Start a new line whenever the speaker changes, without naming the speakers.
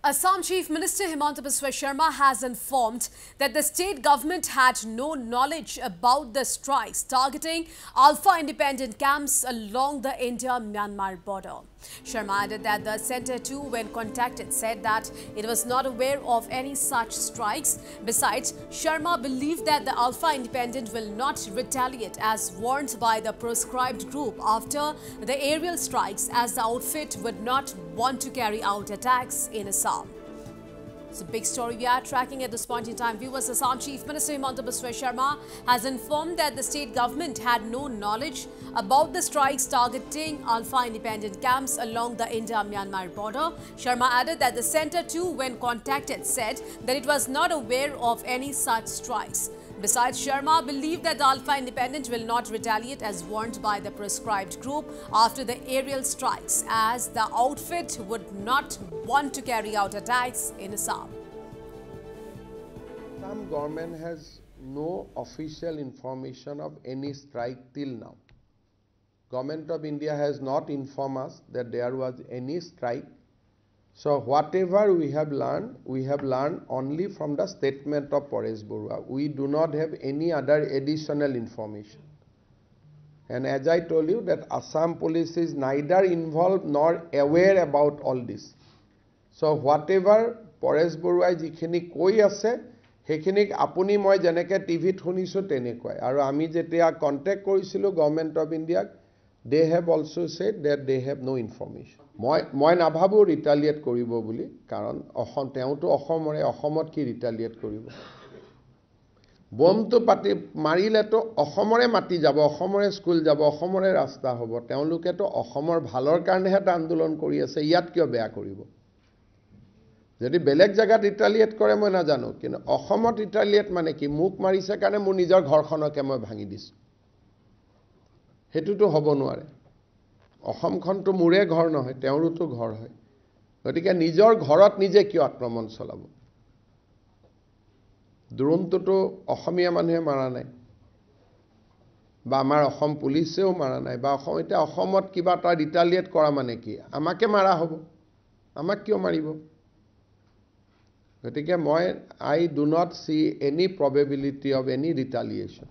Assam Chief Minister Himanta Biswa Sharma has informed that the state government had no knowledge about the strikes targeting Alpha independent camps along the India-Myanmar border. Sharma added that the centre too, when contacted, said that it was not aware of any such strikes. Besides, Sharma believed that the Alpha independent will not retaliate as warned by the proscribed group after the aerial strikes, as the outfit would not want to carry out attacks in Assam. It's a big story we are tracking at this point in time. Viewers, Assam Chief Minister Himanta Biswa Sharma has informed that the state government had no knowledge about the strikes targeting Alpha independent camps along the India-Myanmar border. Sharma added that the centre too, when contacted, said that it was not aware of any such strikes. Besides, Sharma believed that the Alpha independent will not retaliate as warned by the proscribed group after the aerial strikes, as the outfit would not want to carry out attacks in Assam.
Assam government has no official information of any strike till now. Government of India has not informed us that there was any strike. So whatever we have learned only from the statement of Paresh Barua. We do not have any other additional information. And as I told you that Assam police is neither involved nor aware about all this. So whatever Paresh Barua jikhini koi ase, hekinik apuni moi jeneke TV thunisu tenekwai. Aru ami jetia contact korisilu Government of India, they have also said that they have no information. মই নাভাবো ৰিটালিয়েট কৰিব বুলি, কাৰণ তেওঁতো অসমত কি ৰিটালিয়েট কৰিব। বমটো পাতি মাৰিলেতো অসমৰে মাটি যাব, অসমৰে স্কুল যাব, অসমৰে ৰাস্তা হ'ব। তেওঁলোকেতো অসমৰ ভালৰ কাৰণেহে আন্দোলন কৰি আছে, ইয়াত কিয় বেয়া কৰিব। যদি বেলেগ জায়গাত ৰিটালিয়েট কৰে মই নাজানো, কিন্তু অসমত ৰিটালিয়েট মানে কি, মুখ মাৰিছে কাৰণে মোৰ নিজৰ ঘৰখনকে মই ভাঙি দিছো, হেতুটো হ'ব নোৱাৰে। অসমখনটো মোৰে ঘৰ নহয়, তেওঁৰোতো ঘৰ হয়। গতিকে নিজৰ ঘৰত নিজে কিয় আক্ৰমণ চলাব। দ্ৰোণটোতো অসমীয়া মানুহে মাৰা নাই, বা আমাৰ অসম পুলিচেও মাৰা নাই, বা এতিয়া অসমত কিবা এটা ৰিটালিয়েট কৰা মানে কি, আমাকে মাৰা হ'ব, আমাক কিয় মাৰিব। গতিকে I do not see any probability of any retaliation.